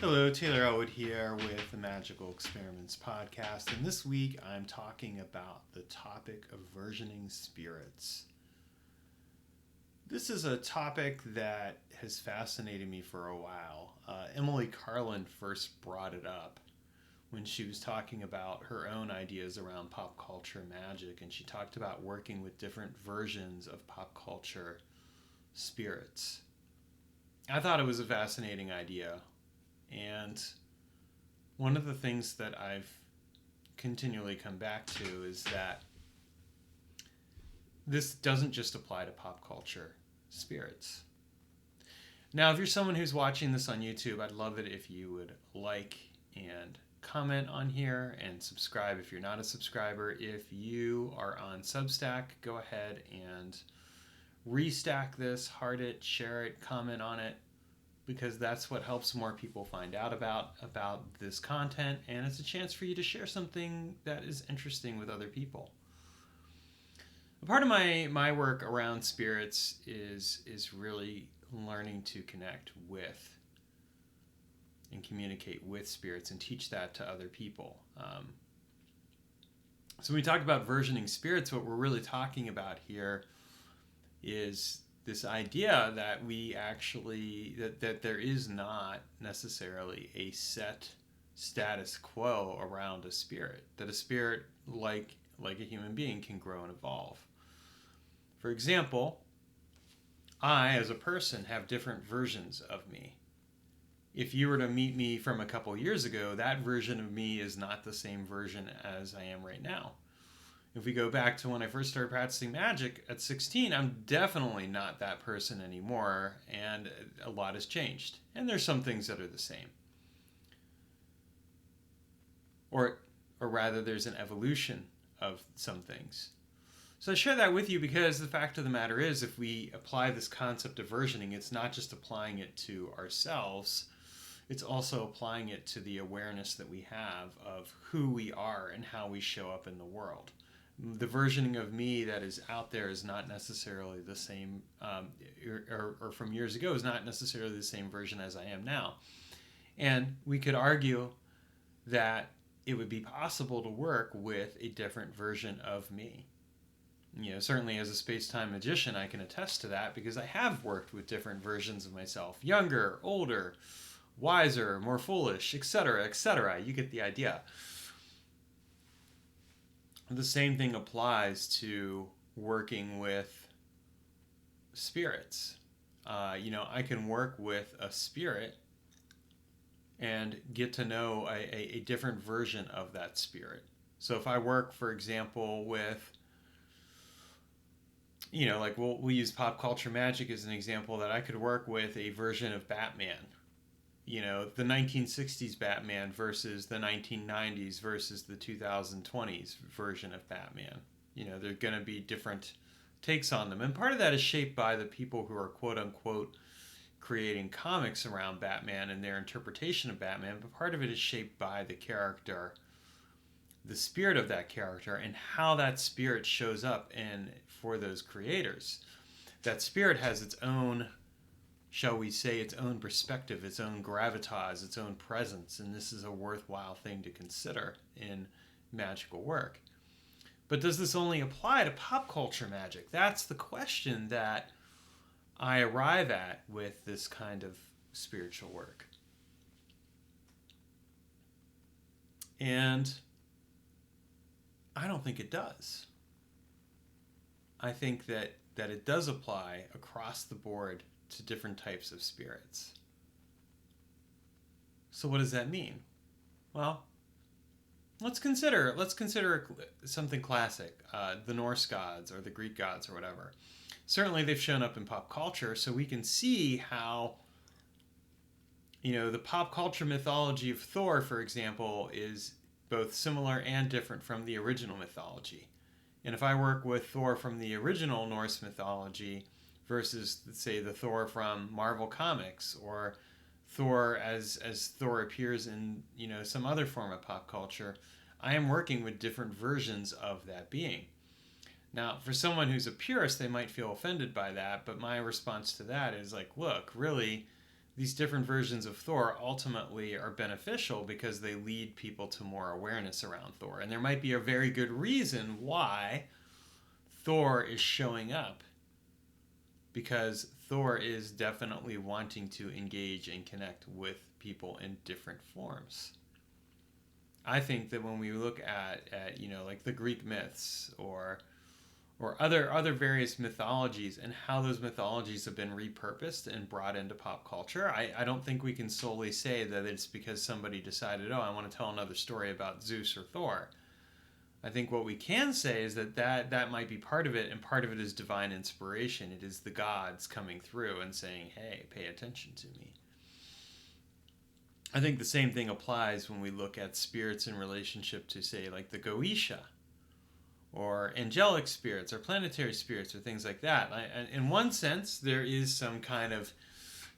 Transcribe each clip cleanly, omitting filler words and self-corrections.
Hello, Taylor Ellwood here with the Magical Experiments podcast, and this week I'm talking about the topic of versioning spirits. This is a topic that has fascinated me for a while. Emily Carlin first brought it up when she was talking about her own ideas around pop culture magic, and she talked about working with different versions of pop culture spirits. I thought it was a fascinating idea. And one of the things that I've continually come back to is that this doesn't just apply to pop culture spirits. Now, if you're someone who's watching this on YouTube, I'd love it if you would like and comment on here and subscribe if you're not a subscriber. If you are on Substack, go ahead and restack this, heart it, share it, comment on it, because that's what helps more people find out about this content, and it's a chance for you to share something that is interesting with other people. A part of my work around spirits is really learning to connect with and communicate with spirits and teach that to other people. So when we talk about versioning spirits, what we're really talking about here is this idea that we actually that there is not necessarily a set status quo around a spirit, that a spirit like a human being can grow and evolve. For example, I as a person have different versions of me. If you were to meet me from a couple years ago, that version of me is not the same version as I am right now. If we go back to when I first started practicing magic at 16, I'm definitely not that person anymore, and a lot has changed. And there's some things that are the same. Or rather, there's an evolution of some things. So I share that with you because the fact of the matter is, if we apply this concept of versioning, it's not just applying it to ourselves, it's also applying it to the awareness that we have of who we are and how we show up in the world. The versioning of me that is out there is not necessarily the same, or from years ago is not necessarily the same version as I am now. And we could argue that it would be possible to work with a different version of me. You know, certainly as a space-time magician, I can attest to that because I have worked with different versions of myself. Younger, older, wiser, more foolish, etc., etc. You get the idea. The same thing applies to working with spirits. I can work with a spirit and get to know a different version of that spirit. So if I work, for example, with, like we'll use pop culture magic as an example, that I could work with a version of Batman. The 1960s Batman versus the 1990s versus the 2020s version of Batman. There are going to be different takes on them. And part of that is shaped by the people who are quote unquote creating comics around Batman and their interpretation of Batman. But part of it is shaped by the character, the spirit of that character, and how that spirit shows up for those creators. That spirit has its own, shall we say, its own perspective, its own gravitas, its own presence, and this is a worthwhile thing to consider in magical work. But does this only apply to pop culture magic? That's the question that I arrive at with this kind of spiritual work. And I don't think it does. I think that it does apply across the board to different types of spirits. So what does that mean? Well, let's consider something classic, the Norse gods or the Greek gods or whatever. Certainly they've shown up in pop culture, so we can see how, the pop culture mythology of Thor, for example, is both similar and different from the original mythology. And if I work with Thor from the original Norse mythology versus, let's say, the Thor from Marvel Comics, or Thor as Thor appears in, some other form of pop culture, I am working with different versions of that being. Now, for someone who's a purist, they might feel offended by that, but my response to that is like, look, really, these different versions of Thor ultimately are beneficial because they lead people to more awareness around Thor. And there might be a very good reason why Thor is showing up, because Thor is definitely wanting to engage and connect with people in different forms. I think that when we look at like the Greek myths or other various mythologies and how those mythologies have been repurposed and brought into pop culture, I don't think we can solely say that it's because somebody decided, oh, I want to tell another story about Zeus or Thor. I think what we can say is that might be part of it, and part of it is divine inspiration. It is the gods coming through and saying, hey, pay attention to me. I think the same thing applies when we look at spirits in relationship to, say, like the Goetia, or angelic spirits, or planetary spirits, or things like that. In one sense, there is some kind of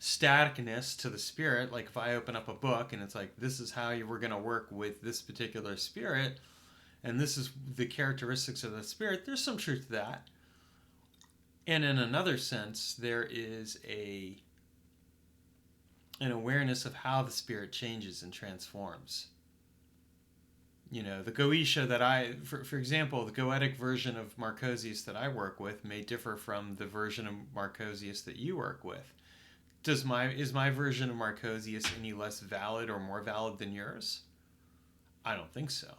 staticness to the spirit. Like if I open up a book and it's like, this is how we're going to work with this particular spirit, and this is the characteristics of the spirit, there's some truth to that. And in another sense, there is an awareness of how the spirit changes and transforms. The Goetia that for example, the Goetic version of Marcosius that I work with may differ from the version of Marcosius that you work with. Is my version of Marcosius any less valid or more valid than yours? I don't think so.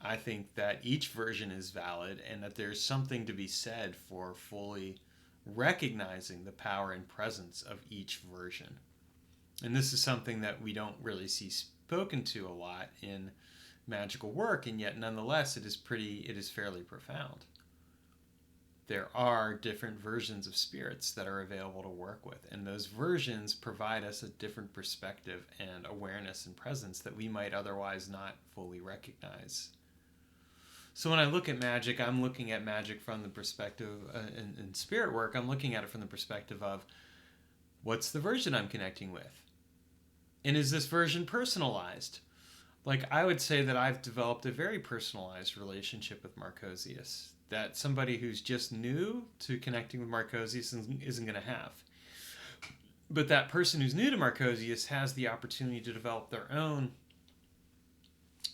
I think that each version is valid, and that there's something to be said for fully recognizing the power and presence of each version. And this is something that we don't really see spoken to a lot in magical work, and yet nonetheless it is fairly profound. There are different versions of spirits that are available to work with, and those versions provide us a different perspective and awareness and presence that we might otherwise not fully recognize. So when I look at magic, I'm looking at magic from the perspective, in spirit work, I'm looking at it from the perspective of, what's the version I'm connecting with? And is this version personalized? Like, I would say that I've developed a very personalized relationship with Marcosius that somebody who's just new to connecting with Marcosius isn't going to have. But that person who's new to Marcosius has the opportunity to develop their own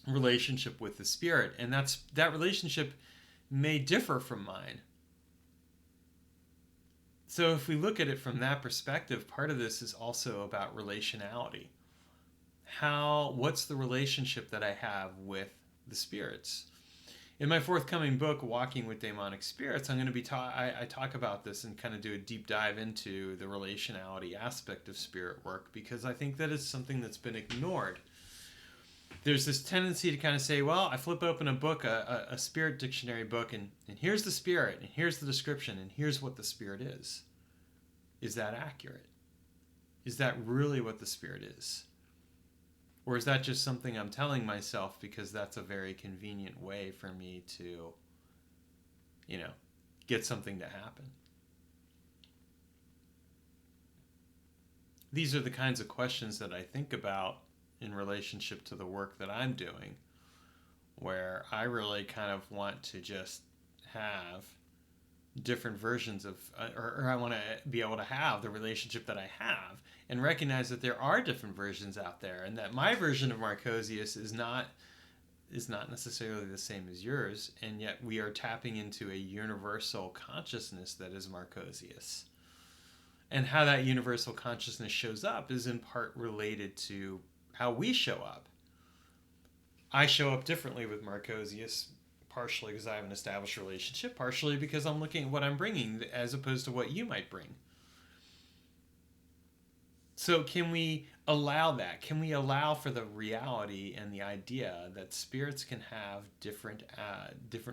relationship with the spirit, and that relationship may differ from mine. So if we look at it from that perspective, part of this is also about relationality. What's the relationship that I have with the spirits? In my forthcoming book, Walking with Demonic Spirits, I'm going to be I talk about this and kind of do a deep dive into the relationality aspect of spirit work, because I think that is something that's been ignored. There's this tendency to kind of say, well, I flip open a book, a spirit dictionary book, and here's the spirit, and here's the description, and here's what the spirit is. Is that accurate? Is that really what the spirit is? Or is that just something I'm telling myself because that's a very convenient way for me to, get something to happen? These are the kinds of questions that I think about in relationship to the work that I'm doing, where I really kind of want to just have different versions of, or I want to be able to have the relationship that I have, and recognize that there are different versions out there, and that my version of Marcosius is not necessarily the same as yours, and yet we are tapping into a universal consciousness that is Marcosius. And how that universal consciousness shows up is in part related to how we show up. I show up differently with Marcosius, partially because I have an established relationship, partially because I'm looking at what I'm bringing as opposed to what you might bring. So can we allow that? Can we allow for the reality and the idea that spirits can have different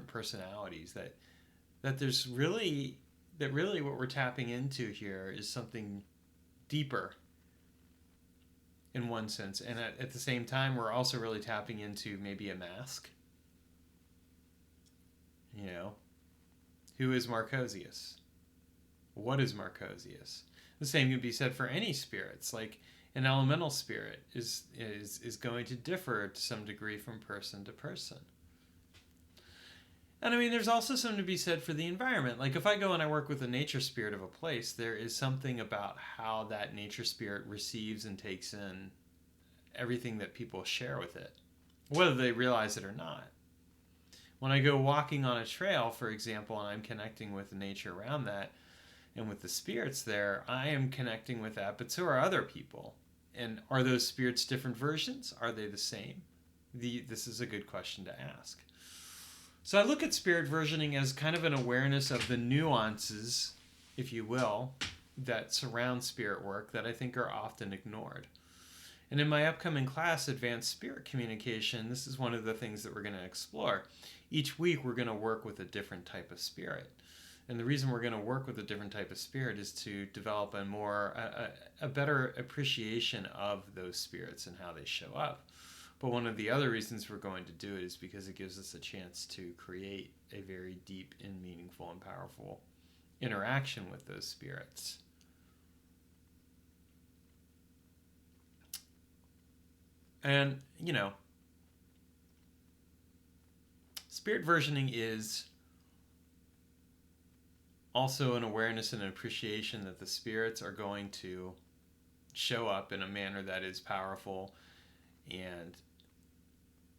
personalities, that there's really what we're tapping into here is something deeper in one sense, and at the same time we're also really tapping into maybe a mask. Who is Marcosius? What is Marcosius? The same could be said for any spirits. Like an elemental spirit is going to differ to some degree from person to person. And I mean, there's also something to be said for the environment. Like if I go and I work with the nature spirit of a place, there is something about how that nature spirit receives and takes in everything that people share with it, whether they realize it or not. When I go walking on a trail, for example, and I'm connecting with the nature around that and with the spirits there, I am connecting with that, but so are other people. And are those spirits different versions? Are they the same? This is a good question to ask. So I look at spirit versioning as kind of an awareness of the nuances, if you will, that surround spirit work that I think are often ignored. And in my upcoming class, Advanced Spirit Communication, this is one of the things that we're going to explore. Each week, we're going to work with a different type of spirit. And the reason we're going to work with a different type of spirit is to develop a better appreciation of those spirits and how they show up. But one of the other reasons we're going to do it is because it gives us a chance to create a very deep and meaningful and powerful interaction with those spirits. And, you know, spirit versioning is also an awareness and an appreciation that the spirits are going to show up in a manner that is powerful and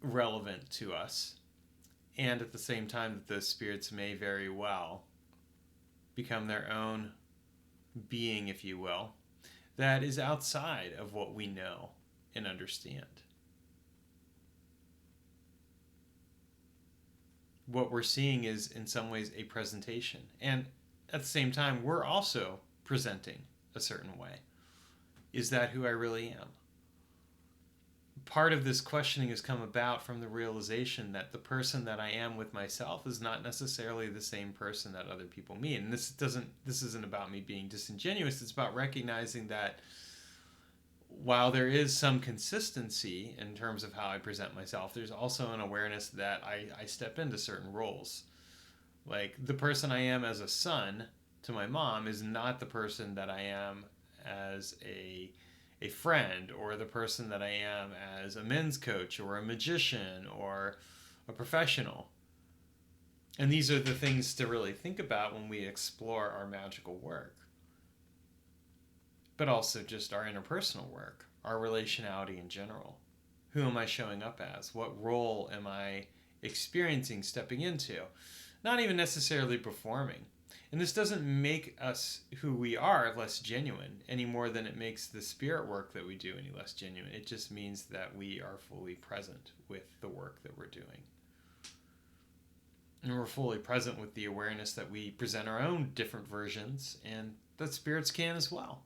relevant to us. And at the same time that those spirits may very well become their own being, if you will, that is outside of what we know and understand. What we're seeing is in some ways a presentation. And at the same time, we're also presenting a certain way. Is that who I really am? Part of this questioning has come about from the realization that the person that I am with myself is not necessarily the same person that other people meet. And this isn't about me being disingenuous. It's about recognizing that while there is some consistency in terms of how I present myself, there's also an awareness that I step into certain roles. Like the person I am as a son to my mom is not the person that I am as a friend, or the person that I am as a men's coach or a magician or a professional. And these are the things to really think about when we explore our magical work. But also just our interpersonal work, our relationality in general. Who am I showing up as? What role am I experiencing, stepping into? Not even necessarily performing. And this doesn't make us who we are less genuine any more than it makes the spirit work that we do any less genuine. It just means that we are fully present with the work that we're doing. And we're fully present with the awareness that we present our own different versions and that spirits can as well.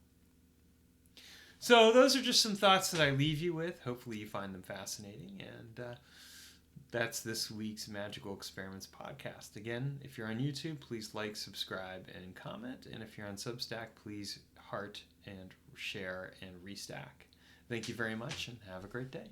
So those are just some thoughts that I leave you with. Hopefully you find them fascinating. And that's this week's Magical Experiments podcast. Again, if you're on YouTube, please like, subscribe, and comment. And if you're on Substack, please heart and share and restack. Thank you very much and have a great day.